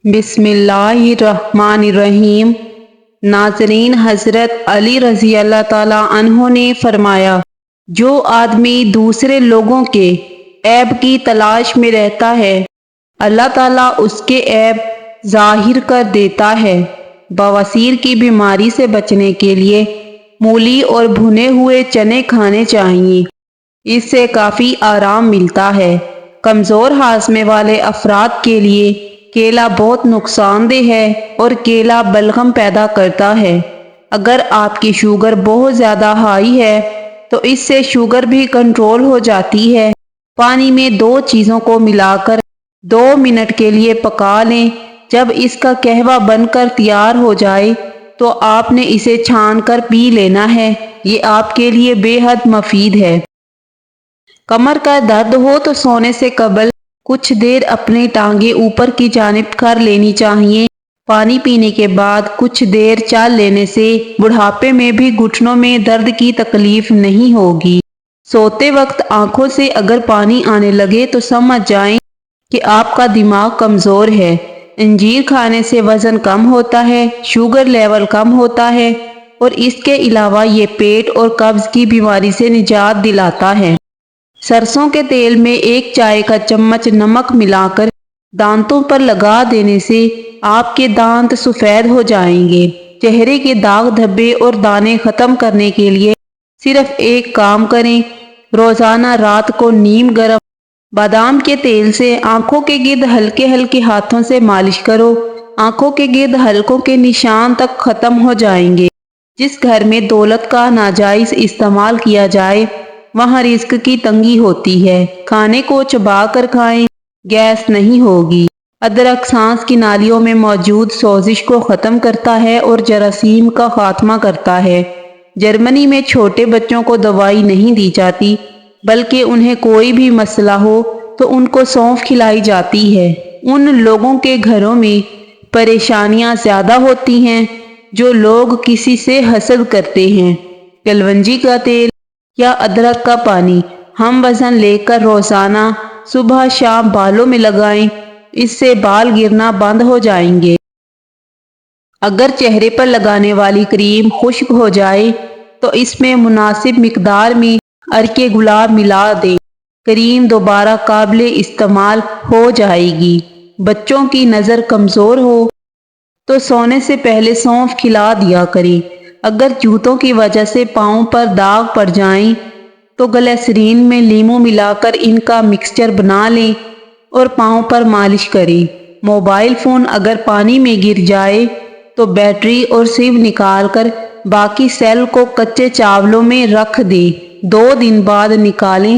بسم اللہ الرحمن الرحیم۔ ناظرین، حضرت علی رضی اللہ تعالی عنہ نے فرمایا، جو آدمی دوسرے لوگوں کے عیب کی تلاش میں رہتا ہے، اللہ تعالیٰ اس کے عیب ظاہر کر دیتا ہے۔ بواسیر کی بیماری سے بچنے کے لیے مولی اور بھنے ہوئے چنے کھانے چاہیے، اس سے کافی آرام ملتا ہے۔ کمزور ہاضمے والے افراد کے لیے کیلا بہت نقصان دہ ہے اور کیلا بلغم پیدا کرتا ہے۔ اگر آپ کی شوگر بہت زیادہ ہائی ہے تو اس سے شوگر بھی کنٹرول ہو جاتی ہے۔ پانی میں 2 چیزوں کو ملا کر 2 منٹ کے لیے پکا لیں۔ جب اس کا قہوہ بن کر تیار ہو جائے تو آپ نے اسے چھان کر پی لینا ہے، یہ آپ کے لیے بے حد مفید ہے۔ کمر کا درد ہو تو سونے سے قبل کچھ دیر اپنی ٹانگیں اوپر کی جانب کر لینی چاہیے۔ پانی پینے کے بعد کچھ دیر چل لینے سے بڑھاپے میں بھی گھٹنوں میں درد کی تکلیف نہیں ہوگی۔ سوتے وقت آنکھوں سے اگر پانی آنے لگے تو سمجھ جائیں کہ آپ کا دماغ کمزور ہے۔ انجیر کھانے سے وزن کم ہوتا ہے، شوگر لیول کم ہوتا ہے اور اس کے علاوہ یہ پیٹ اور قبض کی بیماری سے نجات دلاتا ہے۔ سرسوں کے تیل میں 1 چائے کا چمچ نمک ملا کر دانتوں پر لگا دینے سے آپ کے دانت سفید ہو جائیں گے۔ چہرے کے داغ دھبے اور دانے ختم کرنے کے لیے صرف ایک کام کریں، روزانہ رات کو نیم گرم بادام کے تیل سے آنکھوں کے گرد ہلکے ہلکے ہاتھوں سے مالش کرو، آنکھوں کے گرد حلقوں کے نشان تک ختم ہو جائیں گے۔ جس گھر میں دولت کا ناجائز استعمال کیا جائے وہاں رزق کی تنگی ہوتی ہے۔ کھانے کو چبا کر کھائیں، گیس نہیں ہوگی۔ ادرک سانس کی نالیوں میں موجود سوزش کو ختم کرتا ہے اور جراثیم کا خاتمہ کرتا ہے۔ جرمنی میں چھوٹے بچوں کو دوائی نہیں دی جاتی بلکہ انہیں کوئی بھی مسئلہ ہو تو ان کو سونف کھلائی جاتی ہے۔ ان لوگوں کے گھروں میں پریشانیاں زیادہ ہوتی ہیں جو لوگ کسی سے حسد کرتے ہیں۔ کلونجی کا تیل یا ادرک کا پانی ہم وزن لے کر روزانہ صبح شام بالوں میں لگائیں، اس سے بال گرنا بند ہو جائیں گے۔ اگر چہرے پر لگانے والی کریم خشک ہو جائے تو اس میں مناسب مقدار میں عرق گلاب ملا دیں، کریم دوبارہ قابل استعمال ہو جائے گی۔ بچوں کی نظر کمزور ہو تو سونے سے پہلے سونف کھلا دیا کریں۔ اگر جوتوں کی وجہ سے پاؤں پر داغ پڑ جائیں تو گلیسرین میں لیموں ملا کر ان کا مکسچر بنا لیں اور پاؤں پر مالش کریں۔ موبائل فون اگر پانی میں گر جائے تو بیٹری اور سم نکال کر باقی سیل کو کچے چاولوں میں رکھ دیں، 2 دن بعد نکالیں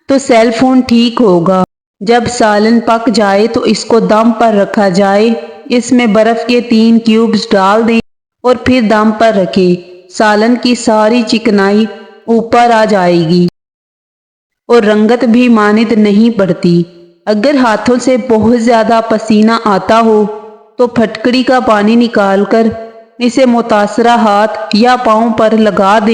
تو سیل فون ٹھیک ہوگا۔ جب سالن پک جائے تو اس کو دم پر رکھا جائے، اس میں برف کے 3 کیوبز ڈال دیں اور پھر دم پر رکھیں۔ سالن کی ساری چکنائی اوپر آ جائے گی اور رنگت بھی ماند نہیں پڑتی۔ اگر ہاتھوں سے بہت زیادہ پسینہ آتا ہو تو پھٹکڑی کا پانی نکال کر اسے متاثرہ ہاتھ یا پاؤں پر لگا دیں،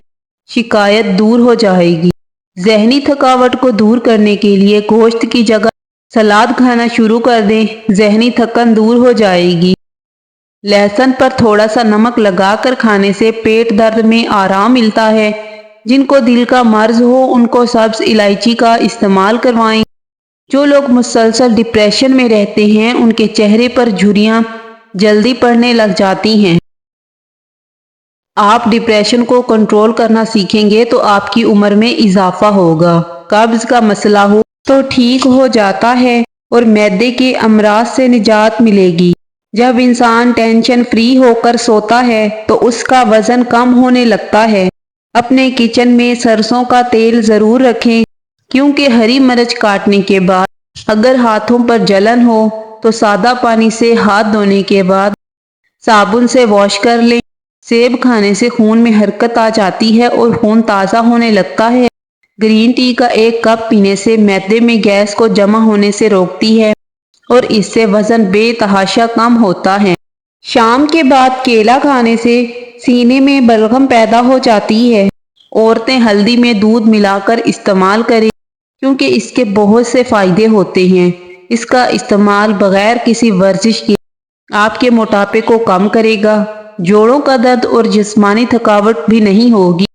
شکایت دور ہو جائے گی۔ ذہنی تھکاوٹ کو دور کرنے کے لیے گوشت کی جگہ سلاد کھانا شروع کر دیں، ذہنی تھکن دور ہو جائے گی۔ لہسن پر تھوڑا سا نمک لگا کر کھانے سے پیٹ درد میں آرام ملتا ہے۔ جن کو دل کا مرض ہو ان کو سبز الائچی کا استعمال کروائیں۔ جو لوگ مسلسل ڈپریشن میں رہتے ہیں ان کے چہرے پر جھریاں جلدی پڑنے لگ جاتی ہیں۔ آپ ڈپریشن کو کنٹرول کرنا سیکھیں گے تو آپ کی عمر میں اضافہ ہوگا۔ قبض کا مسئلہ ہو تو ٹھیک ہو جاتا ہے اور معدے کے امراض سے نجات ملے گی۔ جب انسان ٹینشن فری ہو کر سوتا ہے تو اس کا وزن کم ہونے لگتا ہے۔ اپنے کچن میں سرسوں کا تیل ضرور رکھیں کیونکہ ہری مرچ کاٹنے کے بعد اگر ہاتھوں پر جلن ہو تو سادہ پانی سے ہاتھ دھونے کے بعد صابن سے واش کر لیں۔ سیب کھانے سے خون میں حرکت آ جاتی ہے اور خون تازہ ہونے لگتا ہے۔ گرین ٹی کا 1 کپ پینے سے معدے میں گیس کو جمع ہونے سے روکتی ہے اور اس سے وزن بے تحاشا کم ہوتا ہے۔ شام کے بعد کیلا کھانے سے سینے میں بلغم پیدا ہو جاتی ہے۔ عورتیں ہلدی میں دودھ ملا کر استعمال کریں کیونکہ اس کے بہت سے فائدے ہوتے ہیں۔ اس کا استعمال بغیر کسی ورزش کے آپ کے موٹاپے کو کم کرے گا، جوڑوں کا درد اور جسمانی تھکاوٹ بھی نہیں ہوگی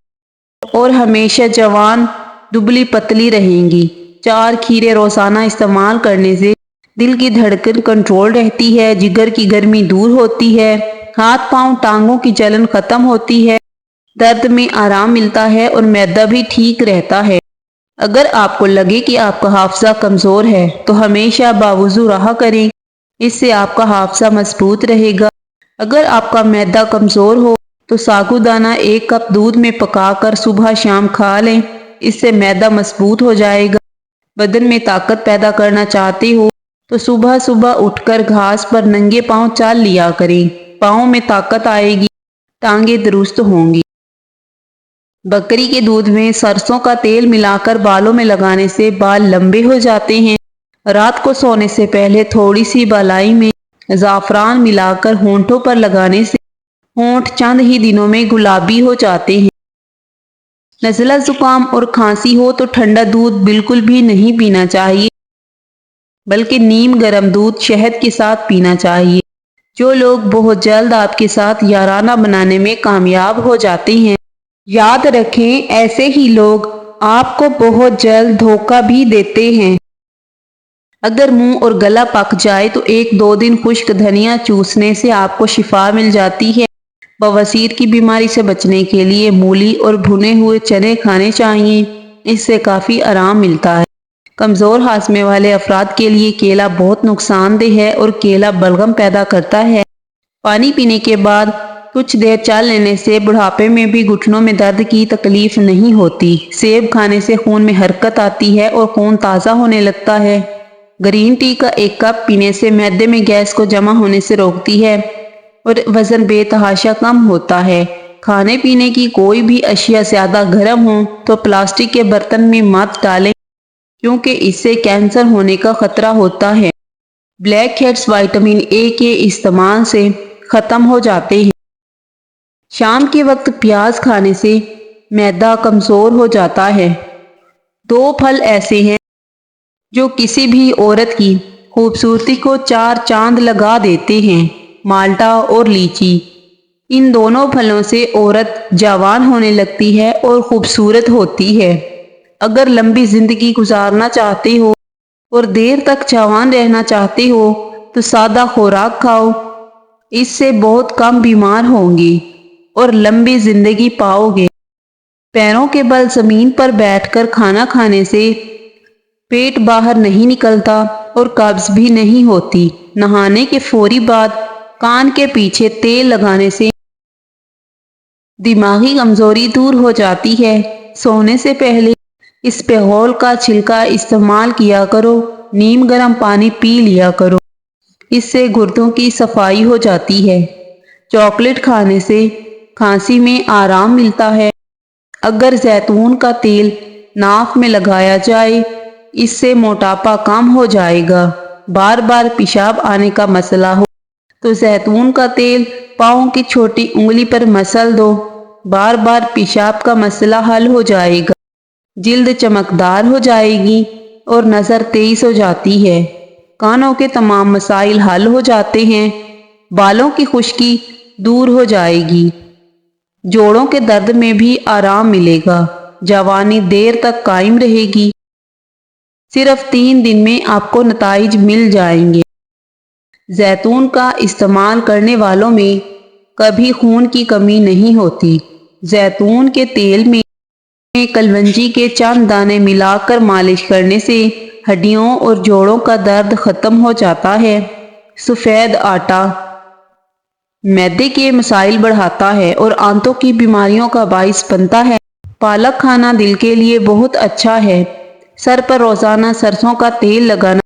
اور ہمیشہ جوان دبلی پتلی رہیں گی۔ 4 کھیرے روزانہ استعمال کرنے سے دل کی دھڑکن کنٹرول رہتی ہے، جگر کی گرمی دور ہوتی ہے، ہاتھ پاؤں ٹانگوں کی جلن ختم ہوتی ہے، درد میں آرام ملتا ہے اور معدہ بھی ٹھیک رہتا ہے۔ اگر آپ کو لگے کہ آپ کا حافظہ کمزور ہے تو ہمیشہ باوضو رہا کریں، اس سے آپ کا حافظہ مضبوط رہے گا۔ اگر آپ کا معدہ کمزور ہو تو ساگو دانہ 1 کپ دودھ میں پکا کر صبح شام کھا لیں، اس سے معدہ مضبوط ہو جائے گا۔ بدن میں طاقت پیدا کرنا چاہتے ہو تو صبح صبح اٹھ کر گھاس پر ننگے پاؤں چل لیا کریں، پاؤں میں طاقت آئے گی، ٹانگیں درست ہوں گی۔ بکری کے دودھ میں سرسوں کا تیل ملا کر بالوں میں لگانے سے بال لمبے ہو جاتے ہیں۔ رات کو سونے سے پہلے تھوڑی سی بالائی میں زعفران ملا کر ہونٹوں پر لگانے سے ہونٹ چند ہی دنوں میں گلابی ہو جاتے ہیں۔ نزلہ زکام اور کھانسی ہو تو ٹھنڈا دودھ بالکل بھی نہیں پینا چاہیے، بلکہ نیم گرم دودھ شہد کے ساتھ پینا چاہیے۔ جو لوگ بہت جلد آپ کے ساتھ یارانہ بنانے میں کامیاب ہو جاتے ہیں، یاد رکھیں ایسے ہی لوگ آپ کو بہت جلد دھوکہ بھی دیتے ہیں۔ اگر منہ اور گلا پک جائے تو 1-2 دن خشک دھنیا چوسنے سے آپ کو شفا مل جاتی ہے۔ بواسیر کی بیماری سے بچنے کے لیے مولی اور بھنے ہوئے چنے کھانے چاہیے، اس سے کافی آرام ملتا ہے۔ کمزور ہاضمے والے افراد کے لیے کیلا بہت نقصان دہ ہے اور کیلا بلغم پیدا کرتا ہے۔ پانی پینے کے بعد کچھ دیر چل لینے سے بڑھاپے میں بھی گھٹنوں میں درد کی تکلیف نہیں ہوتی۔ سیب کھانے سے خون میں حرکت آتی ہے اور خون تازہ ہونے لگتا ہے۔ گرین ٹی کا 1 کپ پینے سے معدے میں گیس کو جمع ہونے سے روکتی ہے اور وزن بے تحاشا کم ہوتا ہے۔ کھانے پینے کی کوئی بھی اشیاء زیادہ گرم ہوں تو پلاسٹک کے برتن میں مت ڈالیں، کیونکہ اس سے کینسر ہونے کا خطرہ ہوتا ہے۔ بلیک ہیڈز وٹامن اے کے استعمال سے ختم ہو جاتے ہیں۔ شام کے وقت پیاز کھانے سے معدہ کمزور ہو جاتا ہے۔ 2 پھل ایسے ہیں جو کسی بھی عورت کی خوبصورتی کو 4 چاند لگا دیتے ہیں، مالٹا اور لیچی۔ ان دونوں پھلوں سے عورت جوان ہونے لگتی ہے اور خوبصورت ہوتی ہے۔ اگر لمبی زندگی گزارنا چاہتے ہو اور دیر تک جوان رہنا چاہتے ہو تو سادہ خوراک کھاؤ، اس سے بہت کم بیمار ہوں گے اور لمبی زندگی پاؤ گے۔ پیروں کے بل زمین پر بیٹھ کر کھانا کھانے سے پیٹ باہر نہیں نکلتا اور قبض بھی نہیں ہوتی۔ نہانے کے فوری بعد کان کے پیچھے تیل لگانے سے دماغی کمزوری دور ہو جاتی ہے۔ سونے سے پہلے اسپغول کا چھلکا استعمال کیا کرو، نیم گرم پانی پی لیا کرو، اس سے گردوں کی صفائی ہو جاتی ہے۔ چاکلیٹ کھانے سے کھانسی میں آرام ملتا ہے۔ اگر زیتون کا تیل ناک میں لگایا جائے، اس سے موٹاپا کم ہو جائے گا۔ بار بار پیشاب آنے کا مسئلہ ہو تو زیتون کا تیل پاؤں کی چھوٹی انگلی پر مسل دو، بار بار پیشاب کا مسئلہ حل ہو جائے گا۔ جلد چمکدار ہو جائے گی اور نظر تیز ہو جاتی ہے۔ کانوں کے تمام مسائل حل ہو جاتے ہیں۔ بالوں کی خشکی دور ہو جائے گی۔ جوڑوں کے درد میں بھی آرام ملے گا۔ جوانی دیر تک قائم رہے گی۔ صرف 3 دن میں آپ کو نتائج مل جائیں گے۔ زیتون کا استعمال کرنے والوں میں کبھی خون کی کمی نہیں ہوتی۔ زیتون کے تیل میں کلونجی کے چند دانے ملا کر مالش کرنے سے ہڈیوں اور جوڑوں کا درد ختم ہو جاتا ہے۔ سفید آٹا معدے کے مسائل بڑھاتا ہے اور آنتوں کی بیماریوں کا باعث بنتا ہے۔ پالک کھانا دل کے لیے بہت اچھا ہے۔ سر پر روزانہ سرسوں کا تیل لگانا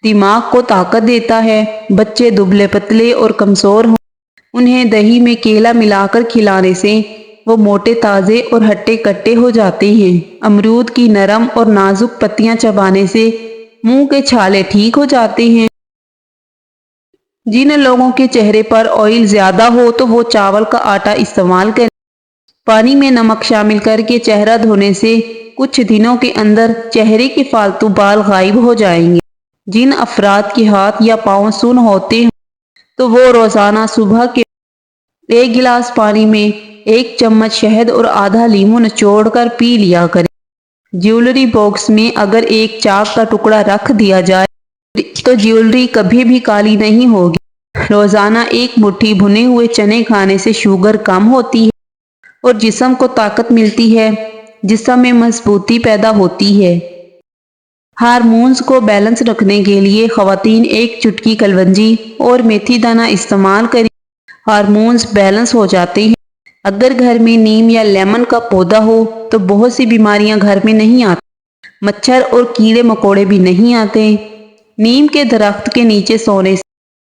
دماغ کو طاقت دیتا ہے۔ بچے دبلے پتلے اور کمزور ہوں، انہیں دہی میں کیلا ملا کر کھلانے سے وہ موٹے تازے اور ہٹے کٹے ہو جاتے ہیں۔ امرود کی نرم اور نازک پتیاں چبانے سے منہ کے چھالے ٹھیک ہو جاتے ہیں۔ جن لوگوں کے چہرے پر آئل زیادہ ہو تو وہ چاول کا آٹا استعمال کریں۔ پانی میں نمک شامل کر کے چہرہ دھونے سے کچھ دنوں کے اندر چہرے کے فالتو بال غائب ہو جائیں گے۔ جن افراد کے ہاتھ یا پاؤں سن ہوتے ہیں تو وہ روزانہ صبح کے 1 گلاس پانی میں 1 چمچ شہد اور آدھا لیمو نچوڑ کر پی لیا کریں۔ جیولری باکس میں اگر ایک چاک کا ٹکڑا رکھ دیا جائے تو جیولری کبھی بھی کالی نہیں ہوگی۔ روزانہ 1 مٹھی بھنے ہوئے چنے کھانے سے شوگر کم ہوتی ہے اور جسم کو طاقت ملتی ہے، جسم میں مضبوطی پیدا ہوتی ہے۔ ہارمونز کو بیلنس رکھنے کے لیے خواتین 1 چٹکی کلونجی اور میتھی دانہ استعمال کریں۔ ہارمونز بیلنس ہو جاتے ہیں۔ اگر گھر میں نیم یا لیمن کا پودا ہو تو بہت سی بیماریاں گھر میں نہیں آتی۔ مچھر اور کیڑے مکوڑے بھی نہیں آتے۔ نیم کے درخت کے نیچے سونے سے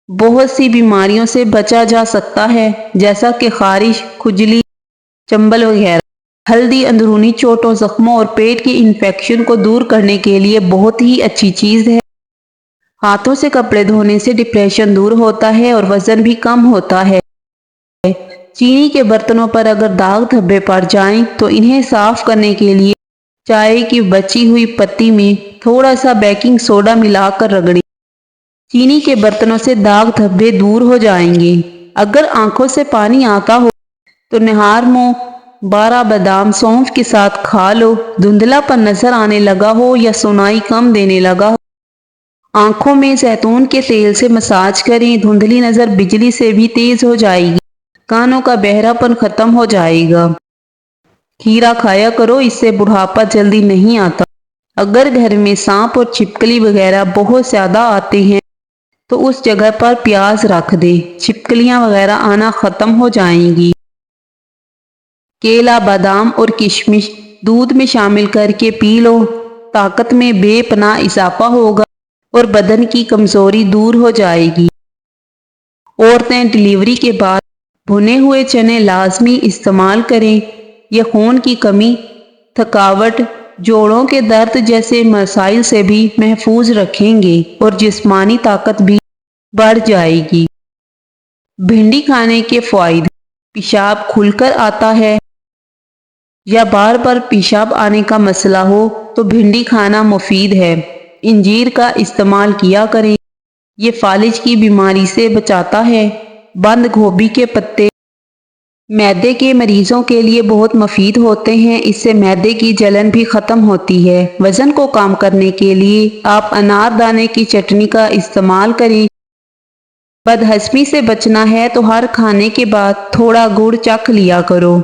بہت سی بیماریوں سے بچا جا سکتا ہے، جیسا کہ خارش، کھجلی، چنبل وغیرہ۔ ہلدی اندرونی چوٹوں، زخموں اور پیٹ کی انفیکشن کو دور کرنے کے لیے بہت ہی اچھی چیز ہے۔ ہاتھوں سے کپڑے دھونے سے ڈپریشن دور ہوتا ہے اور وزن بھی کم ہوتا ہے۔ چینی کے برتنوں پر اگر داغ دھبے پڑ جائیں تو انہیں صاف کرنے کے لیے چائے کی بچی ہوئی پتی میں تھوڑا سا بیکنگ سوڈا ملا کر رگڑیں۔ چینی کے برتنوں سے داغ دھبے دور ہو جائیں گے۔ اگر آنکھوں سے پانی آتا ہو تو نہار منہ 12 بادام سونف کے ساتھ کھا لو۔ دھندلا پن نظر آنے لگا ہو یا سنائی کم دینے لگا ہو، آنکھوں میں زیتون کے تیل سے مساج کریں۔ دھندلی نظر بجلی سے بھی تیز ہو جائے گی۔ کانوں کا بہرا پن ختم ہو جائے گا۔ کھیرا کھایا کرو، اس سے بڑھاپا جلدی نہیں آتا۔ اگر گھر میں سانپ اور چھپکلی وغیرہ بہت زیادہ آتے ہیں تو اس جگہ پر پیاز رکھ دیں، چھپکلیاں وغیرہ آنا ختم ہو جائیں گی۔ کیلا، بادام اور کشمش دودھ میں شامل کر کے پی لو، طاقت میں بے پناہ اضافہ ہوگا اور بدن کی کمزوری دور ہو جائے گی۔ عورتیں ڈیلیوری کے بعد بھنے ہوئے چنے لازمی استعمال کریں۔ یہ خون کی کمی، تھکاوٹ، جوڑوں کے درد جیسے مسائل سے بھی محفوظ رکھیں گے اور جسمانی طاقت بھی بڑھ جائے گی۔ بھنڈی کھانے کے فوائد: پیشاب کھل کر آتا ہے یا بار بار پیشاب آنے کا مسئلہ ہو تو بھنڈی کھانا مفید ہے۔ انجیر کا استعمال کیا کریں، یہ فالج کی بیماری سے بچاتا ہے۔ بند گوبھی کے پتے معدے کے مریضوں کے لیے بہت مفید ہوتے ہیں، اس سے معدے کی جلن بھی ختم ہوتی ہے۔ وزن کو کم کرنے کے لیے آپ انار دانے کی چٹنی کا استعمال کریں۔ بد ہضمی سے بچنا ہے تو ہر کھانے کے بعد تھوڑا گڑ چکھ لیا کرو۔